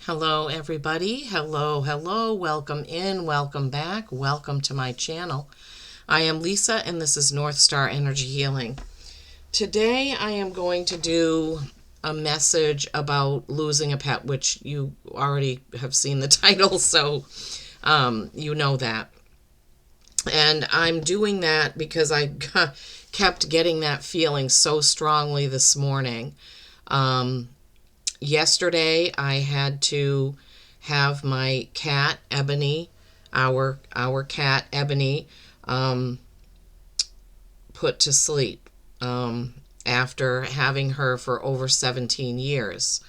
Hello, everybody. Hello, hello. Welcome in, welcome back, welcome to my channel. I am Lisa, and this is North Star Energy Healing. Today, I am going to do a message about losing a pet, which you already have seen the title, so you know that. And I'm doing that because I kept getting that feeling so strongly this morning. Yesterday I had to have my cat Ebony, our cat Ebony, put to sleep after having her for over 17 years.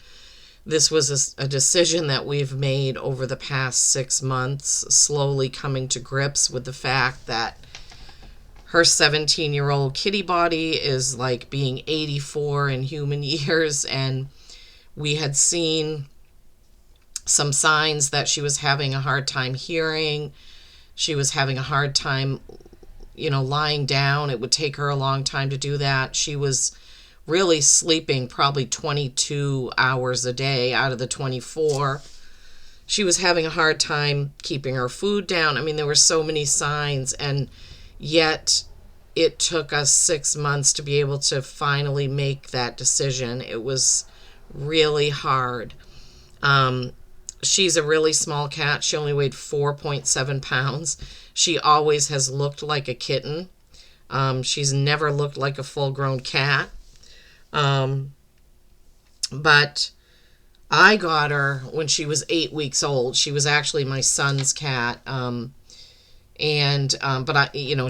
This was a decision that we've made over the past 6 months, slowly coming to grips with the fact that her 17-year-old kitty body is like being 84 in human years, and we had seen some signs that she was having a hard time hearing. She was having a hard time, lying down. It would take her a long time to do that. She was really sleeping probably 22 hours a day out of the 24. She was having a hard time keeping her food down. I mean, there were so many signs, and yet it took us 6 months to be able to finally make that decision. It was really hard. She's a really small cat. She only weighed 4.7 pounds. She always has looked like a kitten. She's never looked like a full-grown cat. But I got her when she was 8 weeks old. She was actually my son's cat. But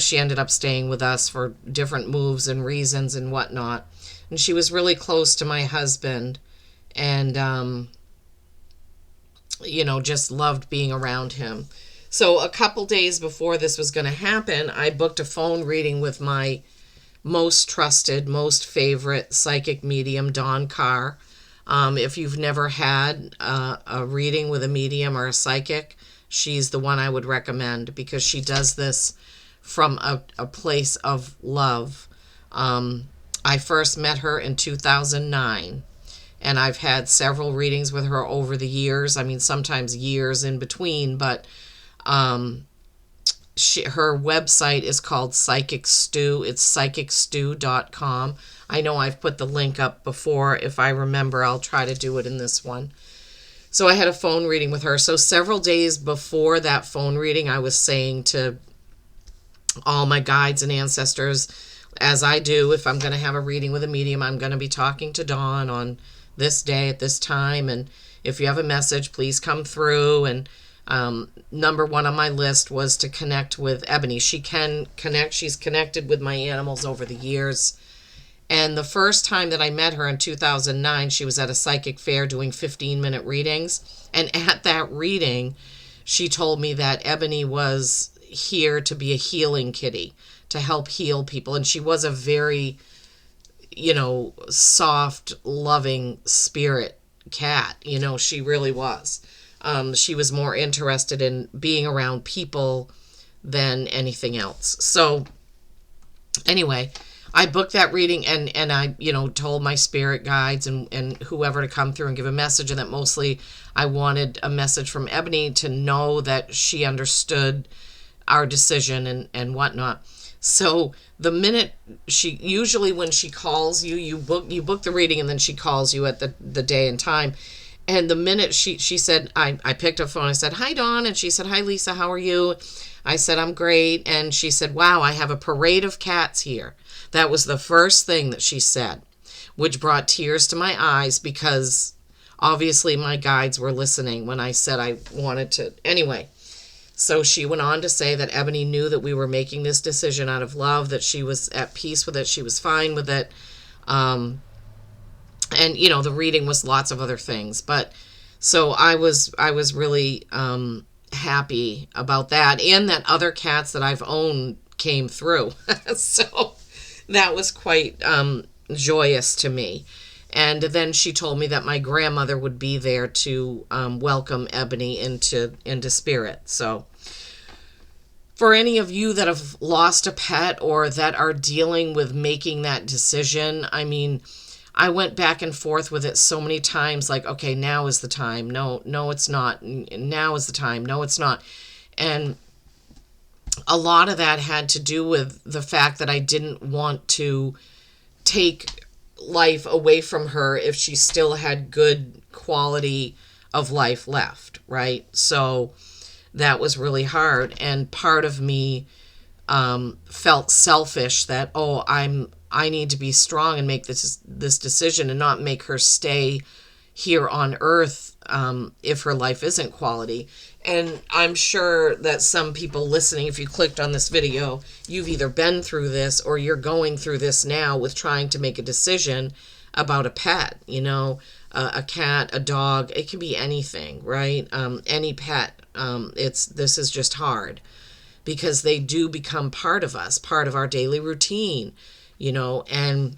she ended up staying with us for different moves and reasons and whatnot. And she was really close to my husband, and just loved being around him. So a couple days before this was going to happen, I booked a phone reading with my most trusted, most favorite psychic medium, Dawn Carr. If you've never had a reading with a medium or a psychic, she's the one I would recommend, because she does this from a place of love. I first met her in 2009, and I've had several readings with her over the years. I mean, sometimes years in between, but her website is called Psychic Stew. It's psychicstew.com. I know I've put the link up before. If I remember, I'll try to do it in this one. So I had a phone reading with her. So several days before that phone reading, I was saying to all my guides and ancestors, as I do, if I'm going to have a reading with a medium, I'm going to be talking to Dawn on this day at this time, and if you have a message, please come through. And number one on my list was to connect with Ebony. She can connect. She's connected with my animals over the years. And the first time that I met her in 2009, she was at a psychic fair doing 15-minute readings. And at that reading, she told me that Ebony was here to be a healing kitty, to help heal people. And she was a very, soft, loving spirit cat. She really was. She was more interested in being around people than anything else. So anyway, I booked that reading, and I, told my spirit guides and whoever to come through and give a message, and that mostly I wanted a message from Ebony to know that she understood our decision and whatnot. So the minute usually when she calls you, you book the reading, and then she calls you at the day and time. And the minute she said, I picked up the phone, I said, "Hi, Dawn." And she said, "Hi, Lisa, how are you?" I said, "I'm great." And she said, "Wow, I have a parade of cats here." That was the first thing that she said, which brought tears to my eyes, because obviously my guides were listening when I said I wanted to. Anyway, so she went on to say that Ebony knew that we were making this decision out of love, that she was at peace with it, she was fine with it. And, the reading was lots of other things. But so I was really happy about that, and that other cats that I've owned came through. So that was quite joyous to me. And then she told me that my grandmother would be there to welcome Ebony into spirit. So for any of you that have lost a pet or that are dealing with making that decision, I mean, I went back and forth with it so many times, like, okay, now is the time. No, no, it's not. Now is the time. No, it's not. And a lot of that had to do with the fact that I didn't want to take life away from her if she still had good quality of life left, right? So that was really hard. And part of me felt selfish that, oh, I need to be strong and make this decision and not make her stay here on earth if her life isn't quality. And I'm sure that some people listening, if you clicked on this video, you've either been through this or you're going through this now with trying to make a decision about a pet, a cat, a dog. It can be anything, right? Any pet. This is just hard because they do become part of us, part of our daily routine, and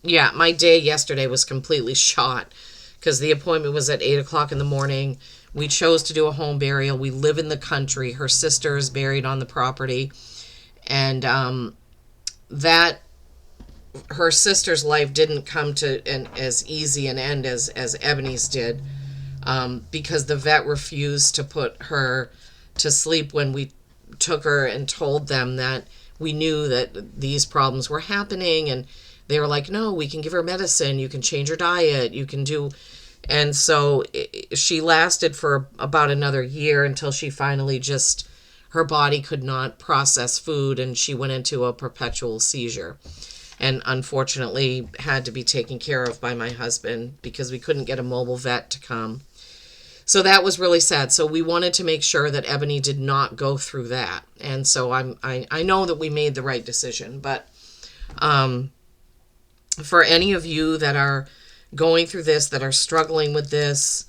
yeah, my day yesterday was completely shot because the appointment was at 8 o'clock in the morning. We chose to do a home burial. We live in the country. Her sister is buried on the property. And her sister's life didn't come to as easy an end as Ebony's did, because the vet refused to put her to sleep when we took her and told them that we knew that these problems were happening. And they were like, no, we can give her medicine. You can change her diet. You can do... And so she lasted for about another year until she finally just, her body could not process food and she went into a perpetual seizure. And unfortunately had to be taken care of by my husband because we couldn't get a mobile vet to come. So that was really sad. So we wanted to make sure that Ebony did not go through that. And so I know that we made the right decision. But for any of you that are going through this, that are struggling with this,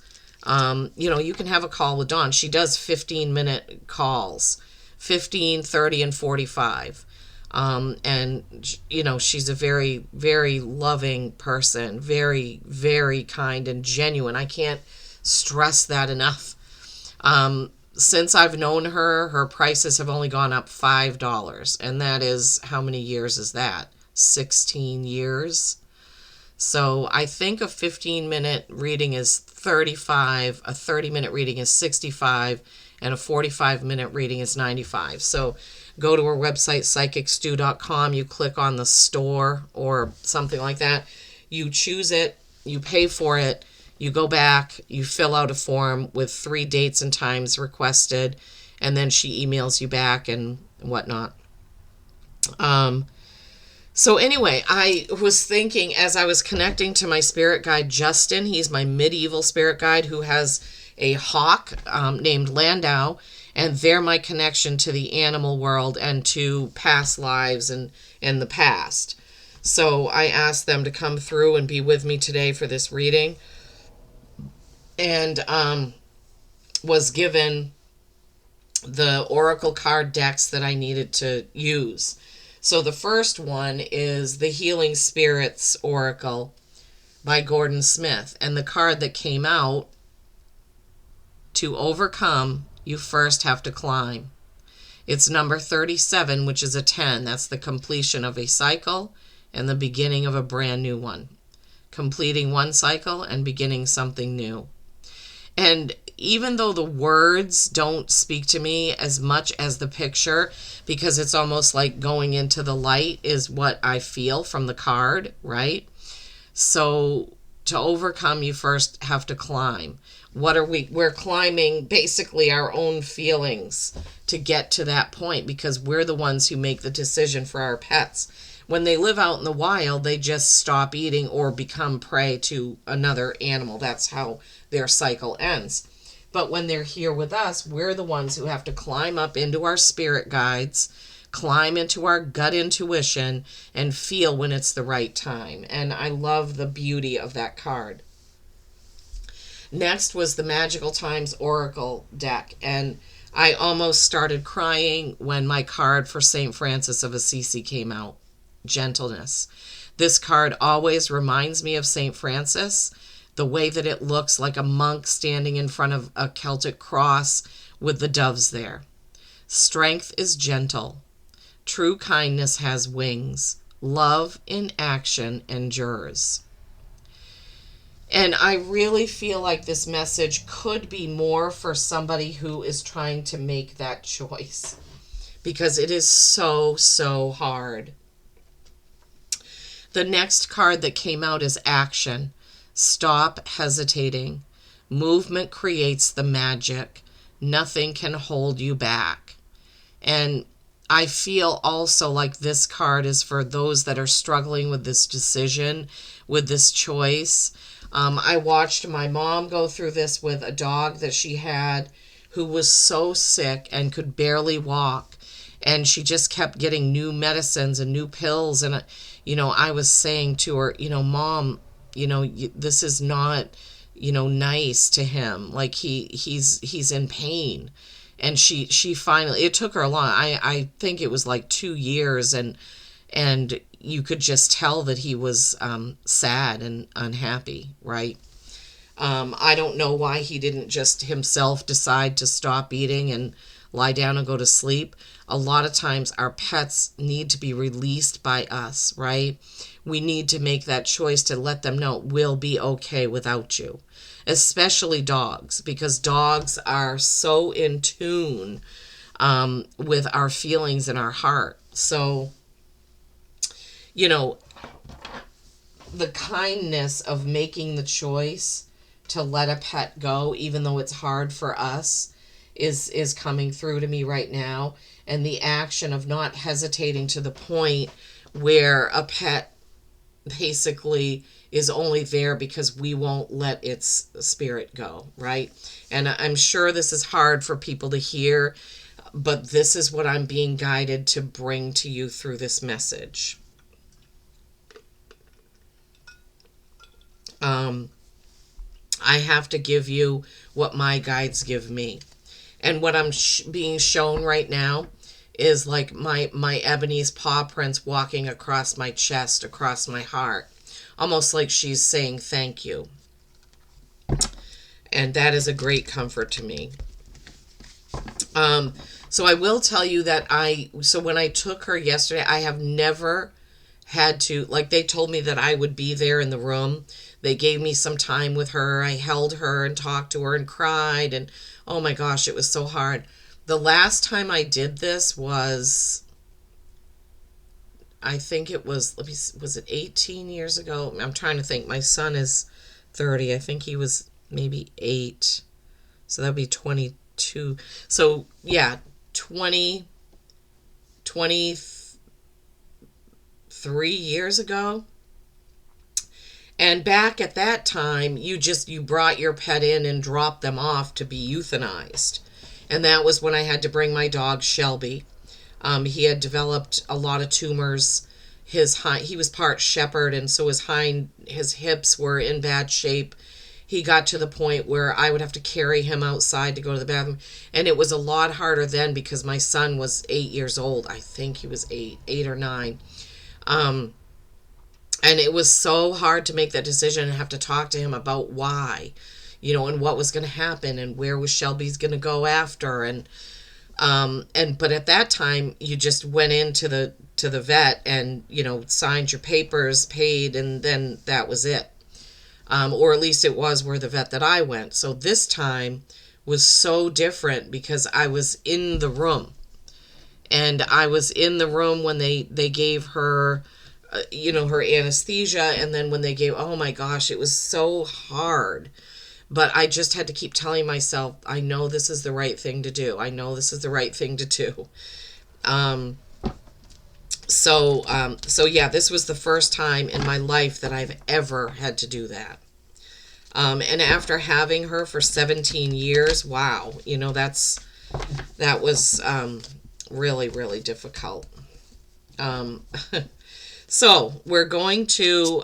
you can have a call with Dawn. She does 15-minute calls, 15, 30, and 45. And, she's a very, very loving person, very, very kind and genuine. I can't stress that enough. Since I've known her, her prices have only gone up $5. And that is, how many years is that? 16 years. So I think a 15-minute reading is $35, a 30-minute reading is $65, and a 45-minute reading is $95. So go to her website, psychicstew.com. You click on the store or something like that. You choose it. You pay for it. You go back. You fill out a form with 3 dates and times requested, and then she emails you back and whatnot. So anyway, I was thinking as I was connecting to my spirit guide, Justin. He's my medieval spirit guide who has a hawk named Landau, and they're my connection to the animal world and to past lives and the past. So I asked them to come through and be with me today for this reading, and was given the oracle card decks that I needed to use. So the first one is the Healing Spirits Oracle by Gordon Smith. And the card that came out, to overcome, you first have to climb. It's number 37, which is a 10. That's the completion of a cycle and the beginning of a brand new one. Completing one cycle and beginning something new. And even though the words don't speak to me as much as the picture, because it's almost like going into the light is what I feel from the card, right? So to overcome, you first have to climb. What are we? We're climbing basically our own feelings to get to that point, because we're the ones who make the decision for our pets. When they live out in the wild, they just stop eating or become prey to another animal. That's how their cycle ends. But when they're here with us, we're the ones who have to climb up into our spirit guides, climb into our gut intuition, and feel when it's the right time. And I love the beauty of that card. Next was the Magical Times Oracle deck. And I almost started crying when my card for St. Francis of Assisi came out. Gentleness. This card always reminds me of St. Francis. The way that it looks like a monk standing in front of a Celtic cross with the doves there. Strength is gentle. True kindness has wings. Love in action endures. And I really feel like this message could be more for somebody who is trying to make that choice, because it is so, so hard. The next card that came out is action. Stop hesitating. Movement creates the magic. Nothing can hold you back. And I feel also like this card is for those that are struggling with this decision, with this choice. I watched my mom go through this with a dog that she had who was so sick and could barely walk. And she just kept getting new medicines and new pills. And, I was saying to her, Mom, this is not, nice to him. Like he's in pain. And she finally, it took her a long, I think it was like 2 years, and you could just tell that he was sad and unhappy, right? I don't know why he didn't just himself decide to stop eating and lie down and go to sleep. A lot of times our pets need to be released by us, right? We need to make that choice to let them know we'll be okay without you. Especially dogs, because dogs are so in tune with our feelings and our heart. So, the kindness of making the choice to let a pet go, even though it's hard for us, is coming through to me right now. And the action of not hesitating to the point where a pet basically is only there because we won't let its spirit go, right? And I'm sure this is hard for people to hear, but this is what I'm being guided to bring to you through this message. I have to give you what my guides give me. And what I'm being shown right now is like my Ebony's paw prints walking across my chest, across my heart. Almost like she's saying thank you. And that is a great comfort to me. So I will tell you that when I took her yesterday, I have never had to, like, they told me that I would be there in the room. They gave me some time with her. I held her and talked to her and cried. And oh my gosh, it was so hard. The last time I did this was, I think it was, was it 18 years ago? I'm trying to think. My son is 30. I think he was maybe 8. So that would be 22. So yeah, 23 years ago. And back at that time, you brought your pet in and dropped them off to be euthanized. And that was when I had to bring my dog Shelby. He had developed a lot of tumors. He was part shepherd, and so his hips were in bad shape. He got to the point where I would have to carry him outside to go to the bathroom. And it was a lot harder then because my son was 8 years old. I think he was 8 or 9. And it was so hard to make that decision and have to talk to him about why, and what was going to happen and where was Shelby's going to go after. But at that time, you just went into the vet and, signed your papers, paid, and then that was it. Or at least it was where the vet that I went. So this time was so different because I was in the room. And I was in the room when they gave her, her anesthesia. And then when they gave, oh my gosh, it was so hard. But I just had to keep telling myself, I know this is the right thing to do. I know this is the right thing to do. So yeah, this was the first time in my life that I've ever had to do that. And after having her for 17 years, wow, that was really, really difficult. So we're going to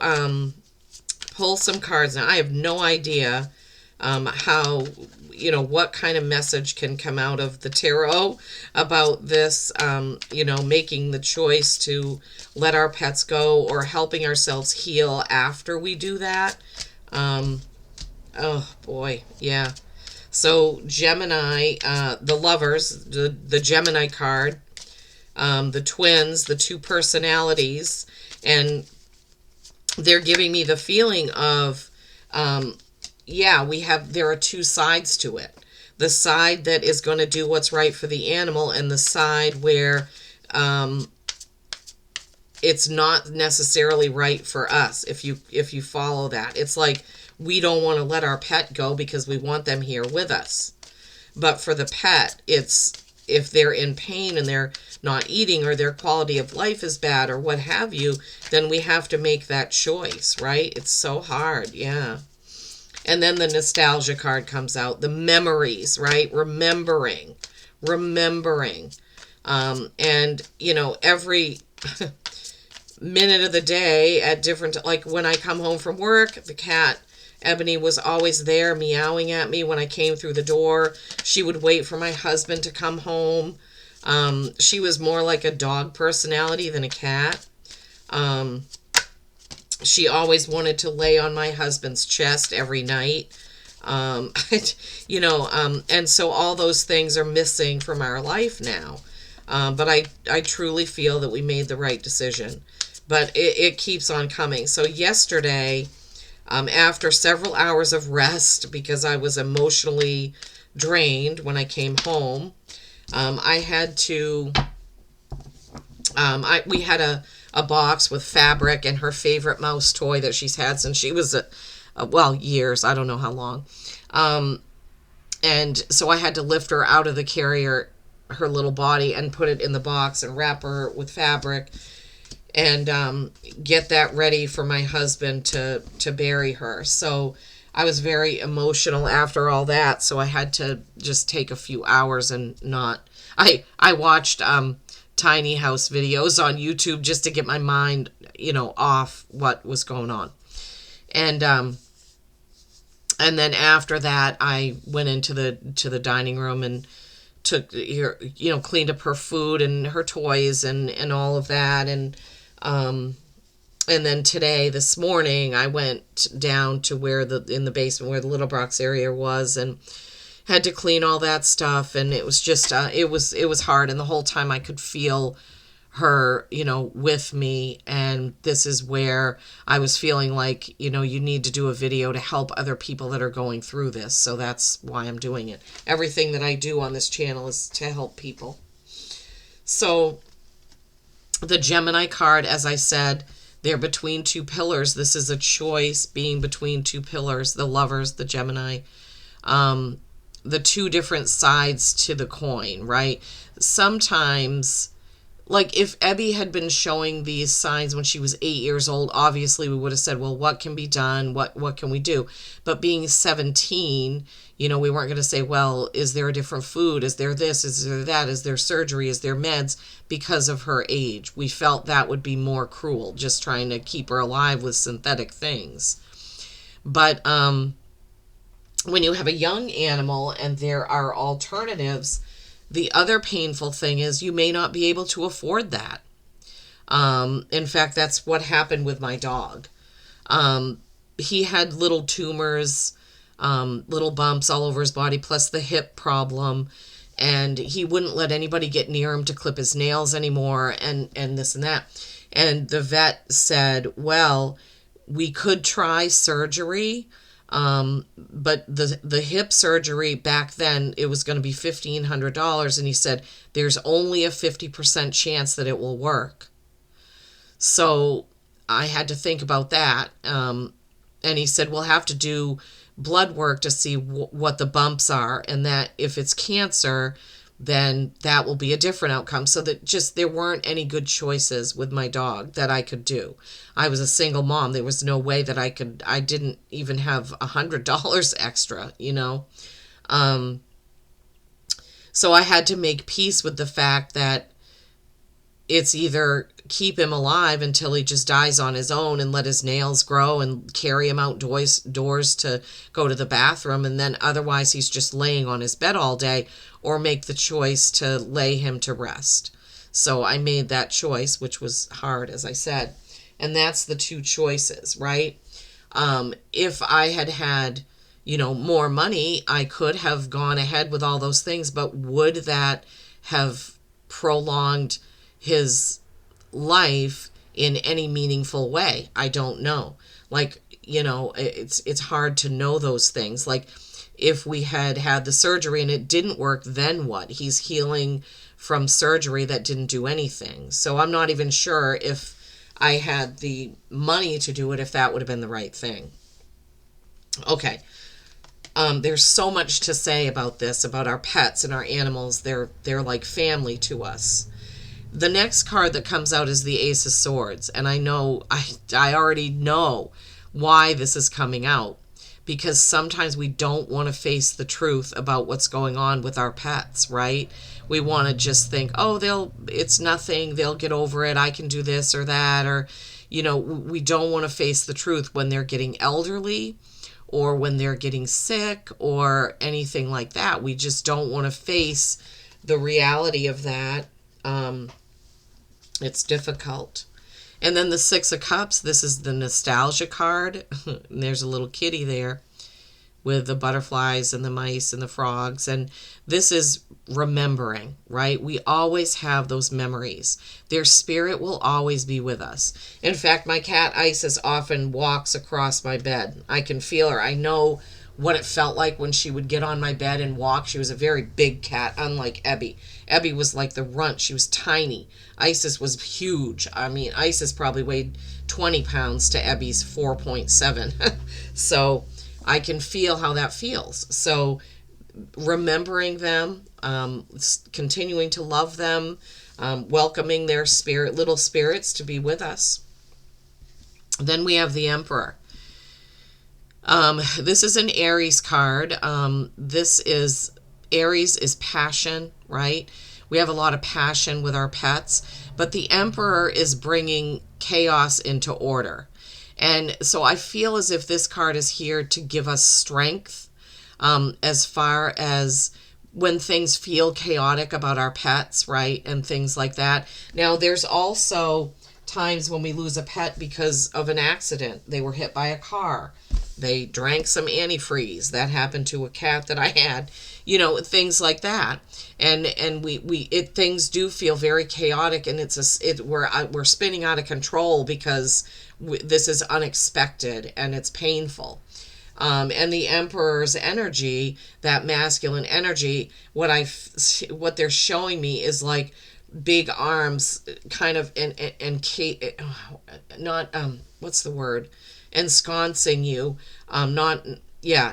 pull some cards now. I have no idea how, what kind of message can come out of the tarot about this, making the choice to let our pets go or helping ourselves heal after we do that. Oh boy, yeah. So Gemini, the lovers, the Gemini card, the twins, the two personalities, And they're giving me the feeling of, yeah, there are two sides to it. The side that is going to do what's right for the animal, and the side where it's not necessarily right for us. If you follow that, it's like we don't want to let our pet go because we want them here with us. But for the pet, it's if they're in pain and they're not eating, or their quality of life is bad, or what have you, then we have to make that choice, right? It's so hard, yeah. And then the nostalgia card comes out, the memories, right? Remembering. And, every minute of the day at different, like when I come home from work, the cat Ebony was always there meowing at me when I came through the door. She would wait for my husband to come home. She was more like a dog personality than a cat. She always wanted to lay on my husband's chest every night. And so all those things are missing from our life now. But I truly feel that we made the right decision. But it keeps on coming. So yesterday, after several hours of rest, because I was emotionally drained when I came home, I had to, we had a box with Fabric and her favorite mouse toy that she's had since she was, years, I don't know how long. And so I had to lift her out of the carrier, her little body, and put it in the box and wrap her with Fabric, and get that ready for my husband to bury her. So I was very emotional after all that, so I had to just take a few hours and not... I watched tiny house videos on YouTube just to get my mind, off what was going on. And then after that, I went into the dining room and took her, cleaned up her food and her toys and all of that. And then this morning, I went down to in the basement where the Little Brox area was, and had to clean all that stuff. And it was just, it was hard. And the whole time I could feel her, with me. And this is where I was feeling like, you need to do a video to help other people that are going through this. So that's why I'm doing it. Everything that I do on this channel is to help people. So the Gemini card, as I said, they're between two pillars. This is a choice being between two pillars, the Lovers, the Gemini, the two different sides to the coin, right? Sometimes, like if Ebby had been showing these signs when she was 8 years old, obviously we would have said, well, what can be done? What can we do? But being 17, we weren't going to say, well, is there a different food? Is there this? Is there that? Is there surgery? Is there meds? Because of her age. We felt that would be more cruel, just trying to keep her alive with synthetic things. But when you have a young animal and there are alternatives, the other painful thing is you may not be able to afford that. In fact, that's what happened with my dog. He had little tumors, little bumps all over his body, plus the hip problem. And he wouldn't let anybody get near him to clip his nails anymore, and this and that. And the vet said, well, we could try surgery, but the hip surgery back then, it was going to be $1,500. And he said, there's only a 50% chance that it will work. So I had to think about that. And he said, we'll have to do blood work to see what the bumps are, and that if it's cancer, then that will be a different outcome. So that just, there weren't any good choices with my dog that I could do. I was a single mom. There was no way that I didn't even have $100 extra, So I had to make peace with the fact that it's either keep him alive until he just dies on his own and let his nails grow and carry him outdoors to go to the bathroom, and then otherwise he's just laying on his bed all day, or make the choice to lay him to rest. So I made that choice, which was hard, as I said. And that's the two choices, right? If I had more money, I could have gone ahead with all those things, but would that have prolonged his life in any meaningful way. I don't know. Like, it's hard to know those things. Like, if we had had the surgery and it didn't work, then what? He's healing from surgery that didn't do anything. So I'm not even sure if I had the money to do it, if that would have been the right thing. Okay. There's so much to say about this, about our pets and our animals. They're like family to us. The next card that comes out is the Ace of Swords, and I already know why this is coming out, because sometimes we don't want to face the truth about what's going on with our pets, right? We want to just think, oh, it's nothing, they'll get over it, I can do this or that, or we don't want to face the truth when they're getting elderly or when they're getting sick or anything like that. We just don't want to face the reality of that. It's difficult. And then the Six of Cups, this is the nostalgia card. And there's a little kitty there with the butterflies and the mice and the frogs. And this is remembering, right? We always have those memories. Their spirit will always be with us. In fact, my cat Isis often walks across my bed. I can feel her. I know what it felt like when she would get on my bed and walk. She was a very big cat, unlike Ebby. Ebby was like the runt. She was tiny. Isis was huge. I mean, Isis probably weighed 20 pounds to Ebby's 4.7. So I can feel how that feels. So remembering them, continuing to love them, welcoming their little spirits to be with us. Then we have the Emperor. This is an Aries card. Aries is passion, right? We have a lot of passion with our pets, but the Emperor is bringing chaos into order. And so I feel as if this card is here to give us strength, as far as when things feel chaotic about our pets, right? And things like that. Now, there's also times when we lose a pet because of an accident. They were hit by a car. They drank some antifreeze. That happened to a cat that I had. Things like that. And things do feel very chaotic, and we're spinning out of control because this is unexpected and it's painful. And the Emperor's energy, that masculine energy, what they're showing me is like big arms, kind of, what's the word? Ensconcing you,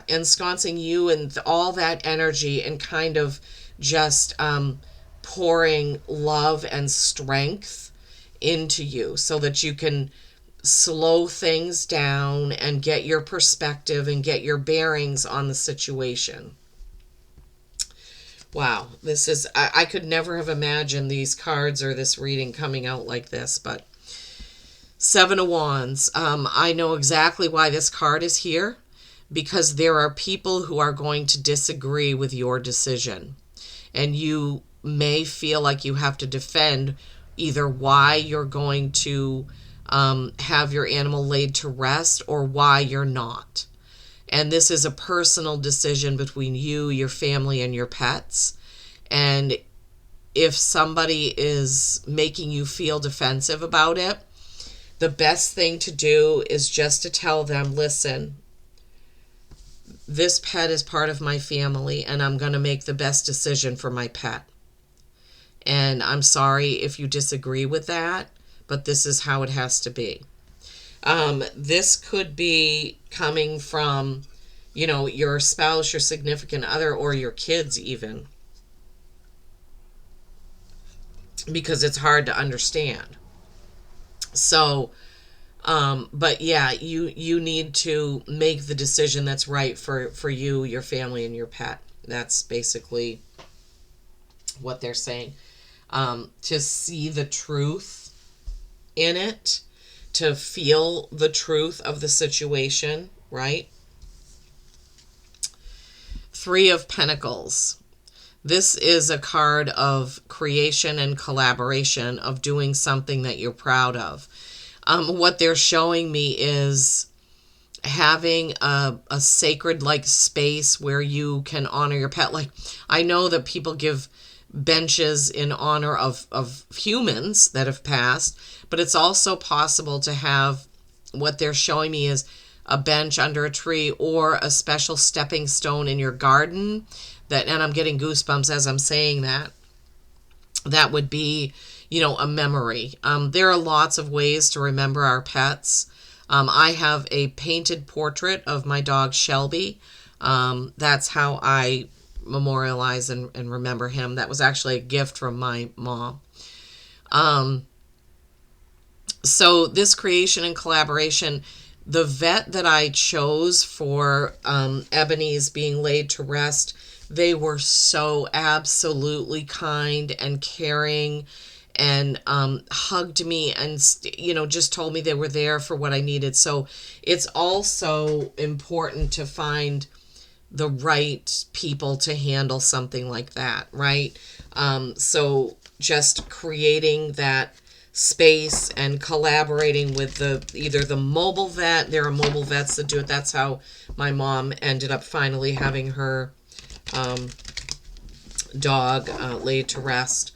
ensconcing you and all that energy, and kind of just pouring love and strength into you so that you can slow things down and get your perspective and get your bearings on the situation. Wow, I could never have imagined these cards or this reading coming out like this, but Seven of Wands. I know exactly why this card is here, because there are people who are going to disagree with your decision, and you may feel like you have to defend either why you're going to have your animal laid to rest or why you're not. And this is a personal decision between you, your family, and your pets. And if somebody is making you feel defensive about it, the best thing to do is just to tell them, listen, this pet is part of my family, and I'm going to make the best decision for my pet. And I'm sorry if you disagree with that, but this is how it has to be. This could be coming from, your spouse, your significant other, or your kids even, because it's hard to understand. So, but yeah, you need to make the decision that's right for you, your family, and your pet. That's basically what they're saying. To see the truth in it, to feel the truth of the situation, right? Three of Pentacles. This is a card of creation and collaboration, of doing something that you're proud of. What they're showing me is having a sacred like space where you can honor your pet. Like, I know that people give benches in honor of humans that have passed, but it's also possible to have what they're showing me is a bench under a tree or a special stepping stone in your garden that, and I'm getting goosebumps as I'm saying that, that would be, a memory. There are lots of ways to remember our pets. I have a painted portrait of my dog Shelby. That's how I memorialize and remember him. That was actually a gift from my mom. So this creation and collaboration, the vet that I chose for Ebony's being laid to rest, they were so absolutely kind and caring and hugged me and, just told me they were there for what I needed. So it's also important to find the right people to handle something like that, right? So just creating that space and collaborating with either the mobile vet. There are mobile vets that do it. That's how my mom ended up finally having her dog laid to rest.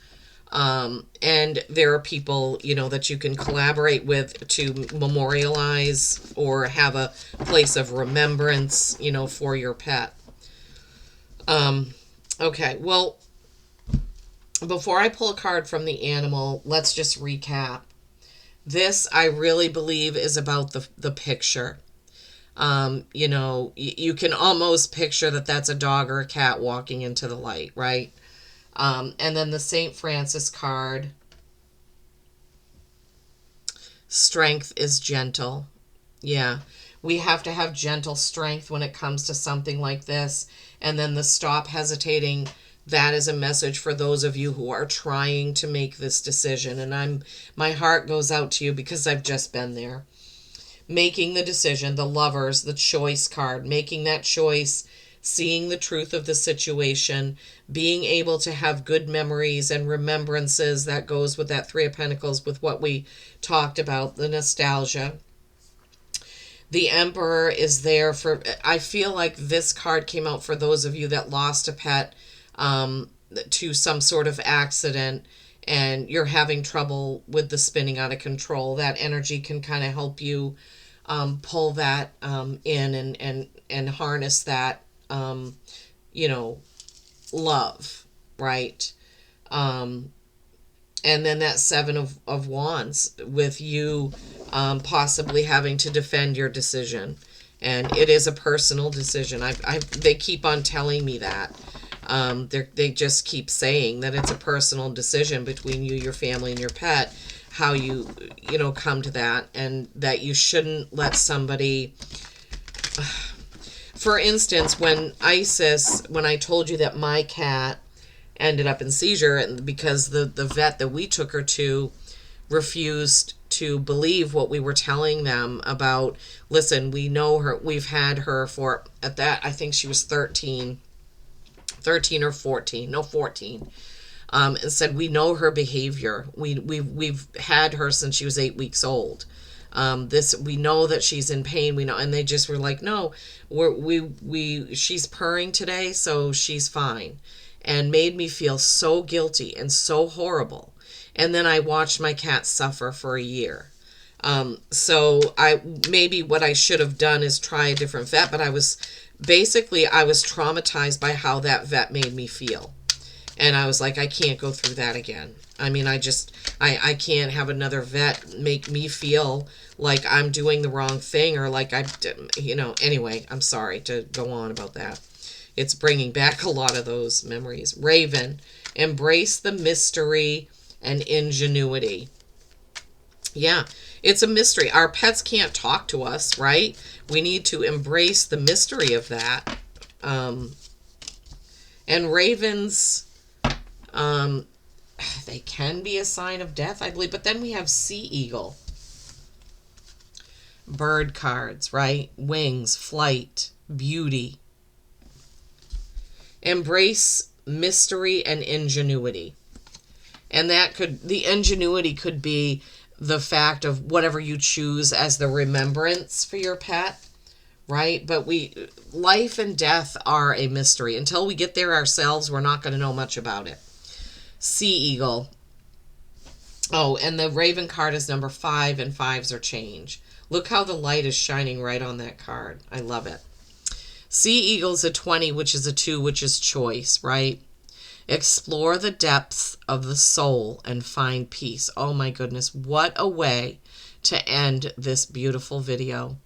And there are people, that you can collaborate with to memorialize or have a place of remembrance, for your pet. Okay, well, before I pull a card from the animal, let's just recap. This, I really believe, is about the picture. You can almost picture that that's a dog or a cat walking into the light, right? And then the St. Francis card. Strength is gentle. Yeah. We have to have gentle strength when it comes to something like this. And then the stop hesitating, that is a message for those of you who are trying to make this decision. And my heart goes out to you because I've just been there. Making the decision, the Lovers, the choice card, making that choice, seeing the truth of the situation, being able to have good memories and remembrances. That goes with that Three of Pentacles, with what we talked about, the nostalgia. The Emperor is there for, I feel like this card came out for those of you that lost a pet to some sort of accident and you're having trouble with the spinning out of control. That energy can kind of help you pull that in and harness that, love, right? And then that Seven of Wands with you possibly having to defend your decision. And it is a personal decision. They keep on telling me that. They just keep saying that it's a personal decision between you, your family, and your pet, how you come to that, and that you shouldn't let somebody... For instance, when I told you that my cat ended up in seizure because the vet that we took her to refused to believe what we were telling them about, listen, we know her, we've had her for, at that, I think she was 13 or 14, no, 14. And said, we know her behavior. We've had her since she was 8 weeks old. We know that she's in pain. We know, and they just were like, no, she's purring today, so she's fine, and made me feel so guilty and so horrible. And then I watched my cat suffer for a year. So maybe what I should have done is try a different vet, but I was traumatized by how that vet made me feel. And I was like, I can't go through that again. I mean, I can't have another vet make me feel like I'm doing the wrong thing, or like anyway, I'm sorry to go on about that. It's bringing back a lot of those memories. Raven, embrace the mystery and ingenuity. Yeah, it's a mystery. Our pets can't talk to us, right? We need to embrace the mystery of that. And ravens, they can be a sign of death, I believe. But then we have sea eagle. Bird cards, right? Wings, flight, beauty. Embrace mystery and ingenuity. And the ingenuity could be the fact of whatever you choose as the remembrance for your pet, right? But life and death are a mystery. Until we get there ourselves, we're not going to know much about it. Sea Eagle. Oh, and the Raven card is number 5, and 5s are change. Look how the light is shining right on that card. I love it. Sea Eagle's a 20, which is a 2, which is choice, right? Explore the depths of the soul and find peace. Oh my goodness, what a way to end this beautiful video.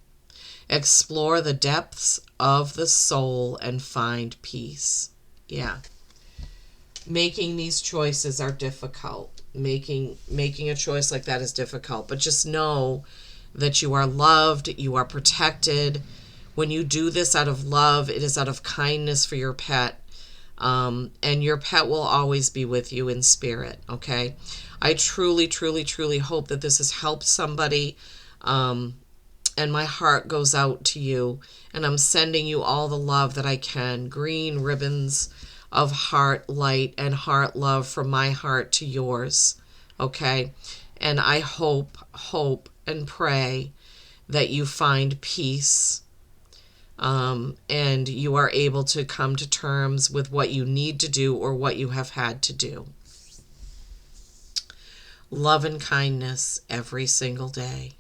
Explore the depths of the soul and find peace. Yeah. Making these choices are difficult. Making a choice like that is difficult, but just know that you are loved, you are protected. When you do this out of love, it is out of kindness for your pet, and your pet will always be with you in spirit. Okay, I truly, truly, truly hope that this has helped somebody, and my heart goes out to you, and I'm sending you all the love that I can. Green ribbons of heart light and heart love from my heart to yours. Okay, and I hope and pray that you find peace, and you are able to come to terms with what you need to do or what you have had to do. Love and kindness every single day.